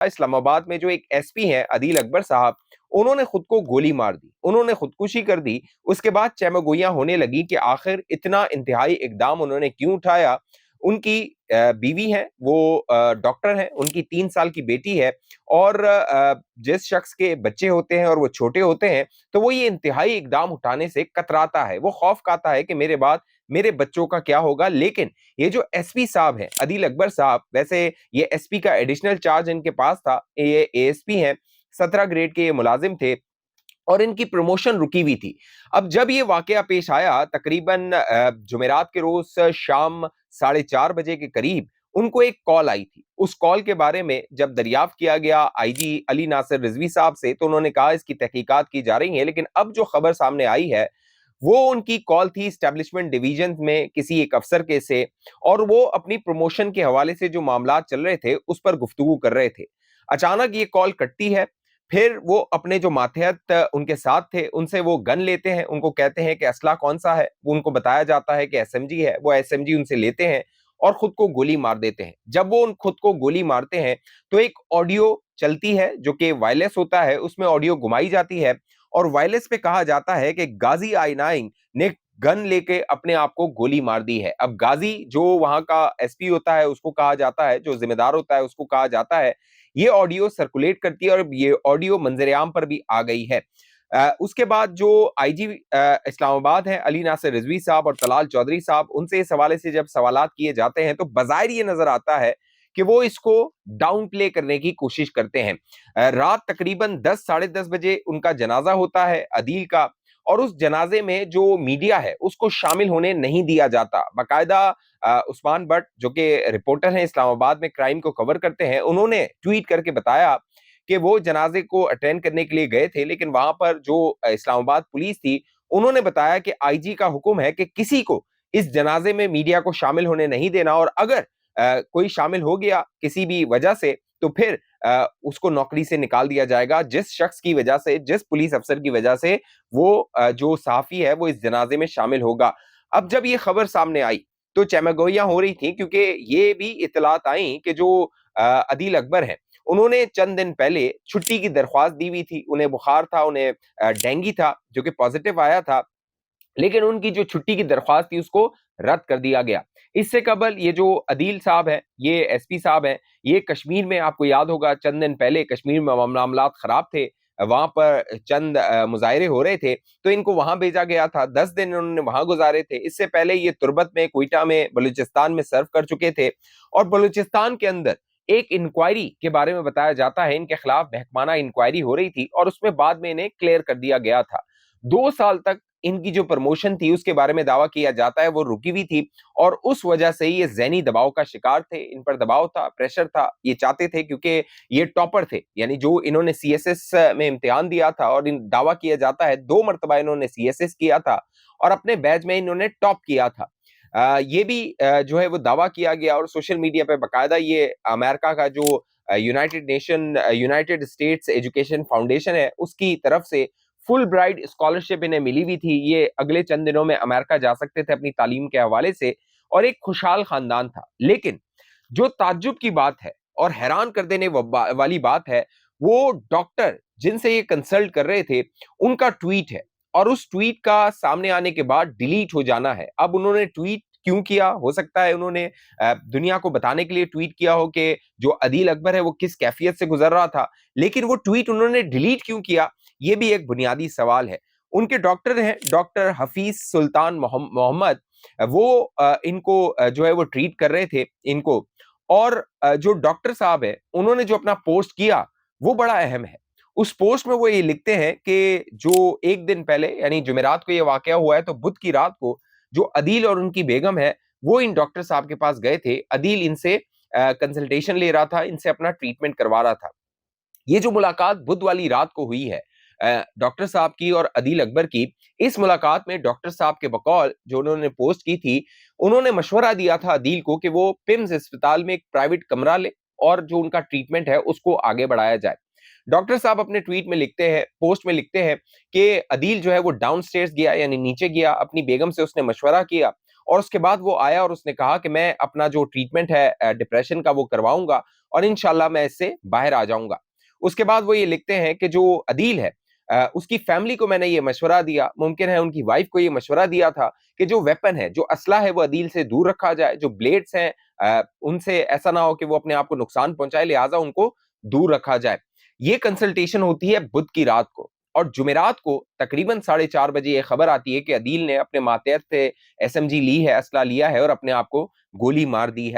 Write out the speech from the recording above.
इस्लामाबाद में जो एक एसपी हैं अदील अकबर साहब, उन्होंने खुद को गोली मार दी, उन्होंने खुदकुशी कर दी। उसके बाद चहमगोइयां होने लगी कि आखिर इतना इंतहाई इकदाम उन्होंने क्यों उठाया। उनकी बीवी हैं, वो डॉक्टर हैं, उनकी 3 साल की बेटी है, और जिस शख्स के बच्चे होते हैं और वो छोटे होते हैं, तो वो ये इंतहाई इकदाम उठाने से कतराता है, वो खौफ खाता है कि मेरे बाद मेरे बच्चों का क्या होगा। लेकिन ये जो एसपी साहब हैं अदील अकबर साहब, वैसे ये एसपी का एडिशनल चार्ज इनके पास था, ये एएसपी हैं, 17 ग्रेड के ये मुलाजिम थे और इनकी प्रमोशन रुकी हुई थी। अब जब ये वाकया पेश आया तकरीबन जुमेरात के रोज शाम 4:30 बजे के करीब उनको एक कॉल आई थी। उस कॉल के बारे में जब दरियाफ्त किया गया आईजी अली नासिर रिजवी साहब से, तो उन्होंने कहा इसकी तहकीकात की जा रही है। लेकिन अब जो खबर सामने आई है वो उनकी कॉल थी एस्टेब्लिशमेंट डिवीजन में किसी एक अफसर के से, और वो अपनी प्रमोशन के हवाले से जो मामला चल रहे थे उस पर गुफ्तगू कर रहे थे। अचानक ये कॉल कटती है। फिर वो अपने जो मातहत उनके साथ थे उनसे वो गन लेते हैं, उनको कहते हैं कि असला कौन सा है, वो उनको बताया जाता है कि एसएमजी है। वो एसएमजी उनसे लेते हैं और खुद को गोली मार देते हैं। जब वो खुद को गोली मारते हैं तो एक ऑडियो चलती है जो कि वायरलेस होता है, उसमें ऑडियो घुमाई जाती है और वायरलेस पे कहा जाता है कि गाजी आइनाइंग ने गन लेके अपने आप को गोली मार दी है। अब गाजी जो वहां का एसपी होता है उसको कहा जाता है, जो जिम्मेदार होता है उसको कहा जाता है। ये ऑडियो सर्कुलेट करती है और ये ऑडियो मंजरेआम पर भी आ गई है। उसके बाद जो आईजी इस्लामाबाद है अली नासिर रिजवी साहब और तलाल चौधरी साहब, उनसे इस हवाले से जब सवालात किए जाते हैं तो बज़ाहिर ये नजर आता है कि वो इसको डाउन प्ले करने की कोशिश करते हैं। रात तकरीबन 10 साढ़े 10 बजे उनका जनाजा होता है अदील का, और उस जनाजे में जो मीडिया है उसको शामिल होने नहीं दिया जाता। बाकायदा उस्मान भट्ट जो कि रिपोर्टर हैं इस्लामाबाद में क्राइम को कवर करते हैं, उन्होंने ट्वीट करके बताया कि वो जनाजे को अटेंड करने के लिए गए थे, लेकिन वहां पर जो इस्लामाबाद पुलिस थी उन्होंने बताया कि आईजी का हुक्म है कि किसी को इस जनाजे में मीडिया को शामिल होने नहीं देना, और अगर कोई शामिल हो गया किसी भी वजह से तो फिर उसको नौकरी से निकाल दिया जाएगा। जिस शख्स की वजह से, जिस पुलिस अफसर की वजह से वो जो सहाफी है वो इस जनाजे में शामिल होगा। अब जब ये खबर सामने आई तो चहमगोइयां हो रही थी, क्योंकि ये भी इतलात आई कि जो अदील अकबर हैं उन्होंने चंद दिन पहले छुट्टी की दरख्वास्त दी हुई थी। उन्हें बुखार था, उन्हें डेंगू था जो कि पॉजिटिव आया था, लेकिन उनकी जो छुट्टी की दरख्वास्त थी उसको रद्द कर दिया गया। इससे कबल ये जो अदील साहब हैं, ये एसपी साहब हैं, ये कश्मीर में, आपको याद होगा चंद दिन पहले कश्मीर में मामलात खराब थे, वहां पर चंद मुजाहरे हो रहे थे, तो इनको वहां भेजा गया था। 10 दिन उन्होंने वहां गुजारे थे। इससे पहले ये तुर्बत में, क्वेटा में, बलूचिस्तान में सर्व कर चुके थे। और बलूचिस्तान के अंदर एक इंक्वायरी के बारे में बताया जाता है, इनके खिलाफ महकमाना इंक्वायरी हो रही थी और उसमें बाद में इन्हें क्लियर कर दिया गया था। 2 साल तक इनकी जो प्रमोशन थी उसके बारे में दावा किया जाता है वो रुकी हुई थी, और उस वजह से ये ज़हनी दबाव का शिकार थे। इन पर दबाव था, प्रेशर था, ये चाहते थे, क्योंकि ये टॉपर थे, यानी जो इन्होंने सीएसएस में इम्तिहान दिया था, और इन दावा किया जाता है 2 मरतबा इन्होंने सीएसएस किया था और अपने बैच में इन्होंने टॉप किया था। ये भी जो है वो दावा किया गया, और सोशल मीडिया पे बाकायदा ये अमेरिका का जो यूनाइटेड स्टेट्स एजुकेशन फाउंडेशन है उसकी तरफ से फुल ब्राइट स्कॉलरशिप इन्हें मिली हुई थी। ये अगले चंद दिनों में अमेरिका जा सकते थे अपनी तालीम के हवाले से, और एक खुशहाल खानदान था। लेकिन जो ताज्जुब की बात है और हैरान कर देने वाली बात है, वो डॉक्टर जिनसे ये कंसल्ट कर रहे थे उनका ट्वीट है, और उस ट्वीट का सामने आने के बाद डिलीट हो जाना है। अब उन्होंने ट्वीट क्यों किया, हो सकता है उन्होंने दुनिया को बताने के लिए ट्वीट किया हो कि जो अदील अकबर है वो किस कैफियत से गुजर रहा था, लेकिन वो ट्वीट उन्होंने डिलीट क्यों किया, ये भी एक बुनियादी सवाल है। उनके डॉक्टर हैं डॉक्टर हफीज सुल्तान मोहम्मद, वो इनको जो है वो ट्रीट कर रहे थे इनको, और जो डॉक्टर साहब है उन्होंने जो अपना पोस्ट किया वो बड़ा अहम है। उस पोस्ट में वो ये लिखते हैं कि जो एक दिन पहले यानी जुमेरात को ये वाकया हुआ है, तो बुध की रात को जो अदील और उनकी बेगम है वो इन डॉक्टर साहब के पास गए थे। अदील इनसे कंसल्टेशन ले रहा था, इनसे अपना ट्रीटमेंट करवा रहा था। ये जो मुलाकात बुध वाली रात को हुई है डॉक्टर साहब की और अदील अकबर की, इस मुलाकात में डॉक्टर साहब के बकौल जो उन्होंने पोस्ट की थी, उन्होंने मशवरा दिया था अदील को कि वो पिम्स अस्पताल में एक प्राइवेट कमरा ले और जो उनका ट्रीटमेंट है उसको आगे बढ़ाया जाए। डॉक्टर साहब अपने ट्वीट में लिखते हैं, पोस्ट में लिखते हैं कि अदील जो है वो डाउनस्टेयर्स गया, यानी नीचे गया, अपनी बेगम से उसने मशवरा किया, और उसके बाद वो आया और उसने कहा कि मैं अपना जो ट्रीटमेंट है डिप्रेशन का वो करवाऊंगा, اور انشاءاللہ میں اس سے باہر آ جاؤں گا۔ اس کے بعد وہ یہ لکھتے ہیں کہ جو عدیل ہے اس کی فیملی کو میں نے یہ مشورہ دیا، ممکن ہے ان کی وائف کو یہ مشورہ دیا تھا کہ جو ویپن ہے، جو اسلحہ ہے، وہ عدیل سے دور رکھا جائے، جو بلیڈز ہیں ان سے ایسا نہ ہو کہ وہ اپنے آپ کو نقصان پہنچائے، لہٰذا ان کو دور رکھا جائے۔ یہ کنسلٹیشن ہوتی ہے بدھ کی رات کو، اور جمعرات کو تقریباً 4:30 بجے یہ خبر آتی ہے کہ عدیل نے اپنے ماتحت سے SMG لی ہے، اسلحہ لیا ہے اور اپنے آپ کو گولی مار دی ہے۔